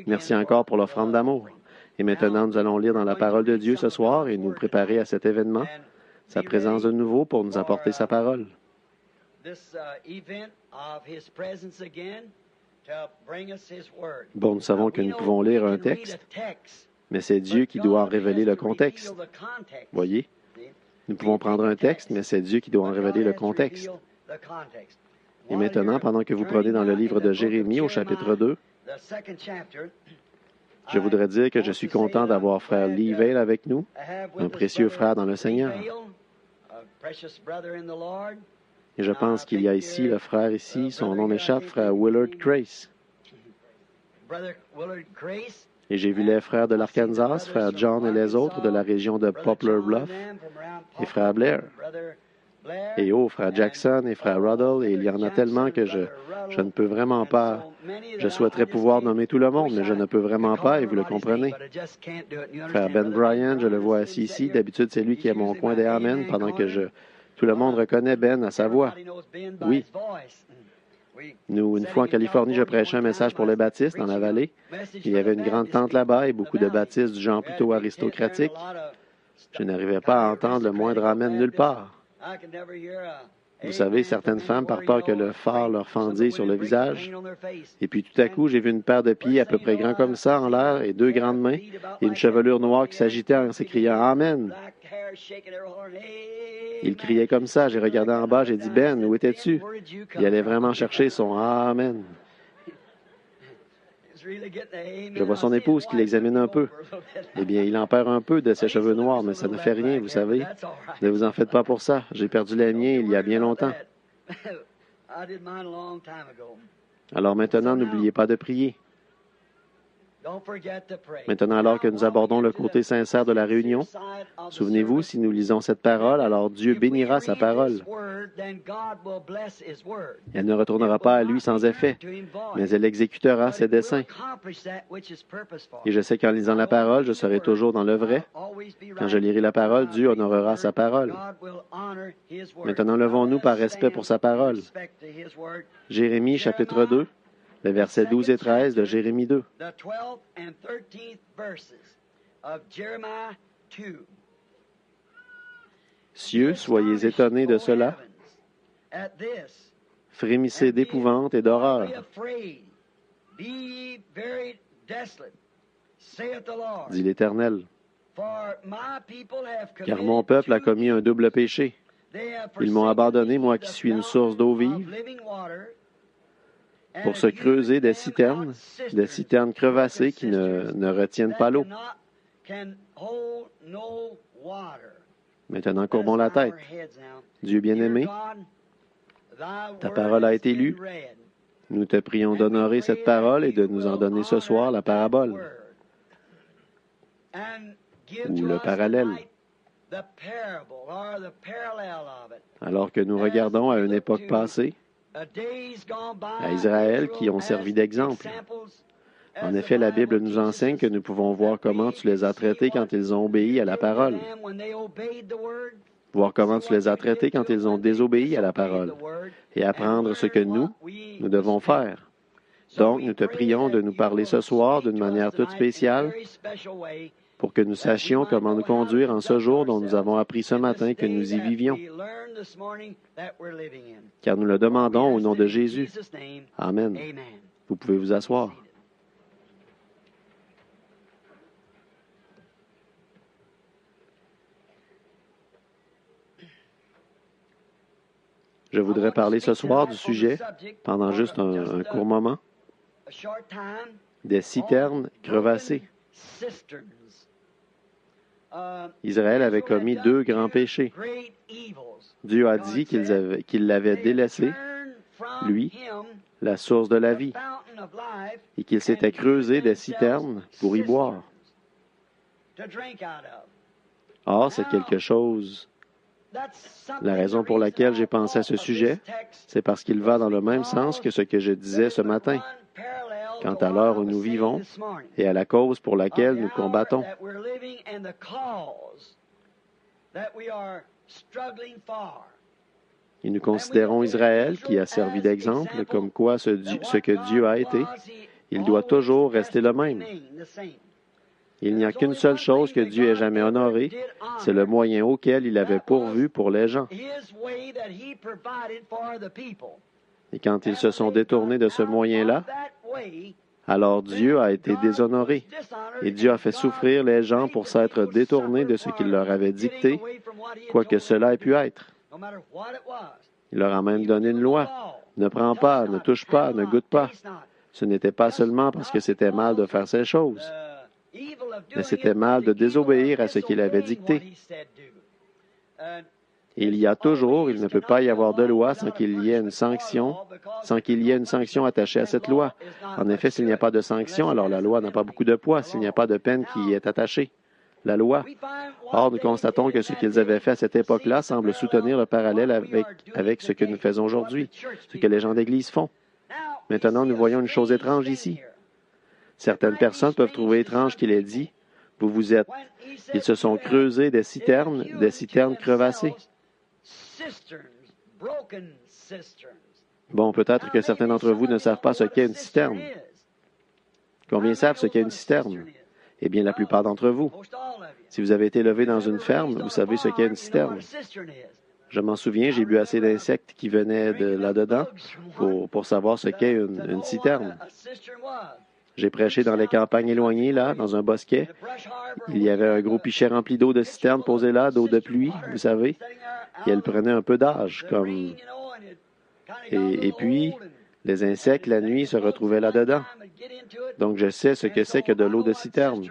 Merci encore pour l'offrande d'amour. Et maintenant, nous allons lire dans la parole de Dieu ce soir et nous préparer à cet événement, sa présence de nouveau pour nous apporter sa parole. Bon, nous savons que nous pouvons lire un texte, mais c'est Dieu qui doit en révéler le contexte. Voyez? Nous pouvons prendre un texte, mais c'est Dieu qui doit en révéler le contexte. Et maintenant, pendant que vous prenez dans le livre de Jérémie au chapitre 2, je voudrais dire que je suis content d'avoir frère Lee Vail avec nous, un précieux frère dans le Seigneur. Et je pense qu'il y a ici le frère ici, son nom m'échappe, frère Willard Grace. Et j'ai vu les frères de l'Arkansas, frère John et les autres de la région de Poplar Bluff, et frère Blair. Et frère Jackson et frère Ruddle, et il y en a tellement que je ne peux vraiment pas. Je souhaiterais pouvoir nommer tout le monde, mais je ne peux vraiment pas, et vous le comprenez. Frère Ben Bryan, je le vois assis ici. D'habitude, c'est lui qui est mon coin des Amen, pendant que tout le monde reconnaît Ben à sa voix. Oui. Nous, une fois en Californie, je prêchais un message pour les baptistes dans la vallée. Il y avait une grande tente là-bas et beaucoup de baptistes du genre plutôt aristocratique. Je n'arrivais pas à entendre le moindre Amen nulle part. Vous savez, certaines femmes, par peur que le phare leur fendille sur le visage. Et puis tout à coup, j'ai vu une paire de pieds à peu près grands comme ça en l'air et deux grandes mains et une chevelure noire qui s'agitait en s'écriant « Amen ». Il criait comme ça. J'ai regardé en bas, j'ai dit « Ben, où étais-tu? » Il allait vraiment chercher son « Amen ». Je vois son épouse qui l'examine un peu. Eh bien, il en perd un peu de ses cheveux noirs, mais ça ne fait rien, vous savez. Ne vous en faites pas pour ça. J'ai perdu les miens il y a bien longtemps. Alors maintenant, n'oubliez pas de prier. Maintenant, alors que nous abordons le côté sincère de la réunion, souvenez-vous, si nous lisons cette parole, alors Dieu bénira sa parole. Elle ne retournera pas à lui sans effet, mais elle exécutera ses desseins. Et je sais qu'en lisant la parole, je serai toujours dans le vrai. Quand je lirai la parole, Dieu honorera sa parole. Maintenant, levons-nous par respect pour sa parole. Jérémie, chapitre 2. Les versets 12 et 13 de Jérémie 2. Cieux, soyez étonnés de cela. Frémissez d'épouvante et d'horreur. Dit l'Éternel. Car mon peuple a commis un double péché. Ils m'ont abandonné, moi qui suis une source d'eau vive, pour se creuser des citernes crevassées qui ne retiennent pas l'eau. Maintenant, courbons la tête. Dieu bien-aimé, ta parole a été lue. Nous te prions d'honorer cette parole et de nous en donner ce soir la parabole ou le parallèle. Alors que nous regardons à une époque passée, à Israël qui ont servi d'exemple. En effet, la Bible nous enseigne que nous pouvons voir comment tu les as traités quand ils ont obéi à la parole. Voir comment tu les as traités quand ils ont désobéi à la parole. Et apprendre ce que nous devons faire. Donc, nous te prions de nous parler ce soir d'une manière toute spéciale pour que nous sachions comment nous conduire en ce jour dont nous avons appris ce matin que nous y vivions. Car nous le demandons au nom de Jésus. Amen. Vous pouvez vous asseoir. Je voudrais parler ce soir du sujet, pendant juste un court moment, des citernes crevassées. Israël avait commis deux grands péchés. Dieu a dit qu'il l'avait délaissé, lui, la source de la vie, et qu'il s'était creusé des citernes pour y boire. Or, c'est quelque chose. La raison pour laquelle j'ai pensé à ce sujet, c'est parce qu'il va dans le même sens que ce que je disais ce matin, quant à l'heure où nous vivons et à la cause pour laquelle nous combattons. Et nous considérons Israël, qui a servi d'exemple, comme quoi ce que Dieu a été, Il doit toujours rester le même. Il n'y a qu'une seule chose que Dieu ait jamais honorée, c'est le moyen auquel il avait pourvu pour les gens. Et quand ils se sont détournés de ce moyen-là, alors Dieu a été déshonoré. Et Dieu a fait souffrir les gens pour s'être détournés de ce qu'il leur avait dicté, quoi que cela ait pu être. Il leur a même donné une loi. Ne prends pas, ne touche pas, ne goûte pas. Ce n'était pas seulement parce que c'était mal de faire ces choses, mais c'était mal de désobéir à ce qu'il avait dicté. Et il ne peut pas y avoir de loi sans qu'il y ait une sanction, attachée à cette loi. En effet, s'il n'y a pas de sanction, alors la loi n'a pas beaucoup de poids, s'il n'y a pas de peine qui y est attachée. La loi. Or, nous constatons que ce qu'ils avaient fait à cette époque-là semble soutenir le parallèle avec ce que nous faisons aujourd'hui, ce que les gens d'Église font. Maintenant, nous voyons une chose étrange ici. Certaines personnes peuvent trouver étrange qu'il ait dit, « Vous êtes ». Ils se sont creusés des citernes crevassées. Bon, peut-être que certains d'entre vous ne savent pas ce qu'est une citerne. Combien savent ce qu'est une citerne? Eh bien, la plupart d'entre vous. Si vous avez été élevé dans une ferme, vous savez ce qu'est une citerne. Je m'en souviens, j'ai bu assez d'insectes qui venaient de là-dedans pour savoir ce qu'est une citerne. J'ai prêché dans les campagnes éloignées, là, dans un bosquet. Il y avait un gros pichet rempli d'eau de citerne posé là, d'eau de pluie, vous savez. Et elle prenait un peu d'âge, comme... Et puis, les insectes, la nuit, se retrouvaient là-dedans. Donc, je sais ce que c'est que de l'eau de citerne.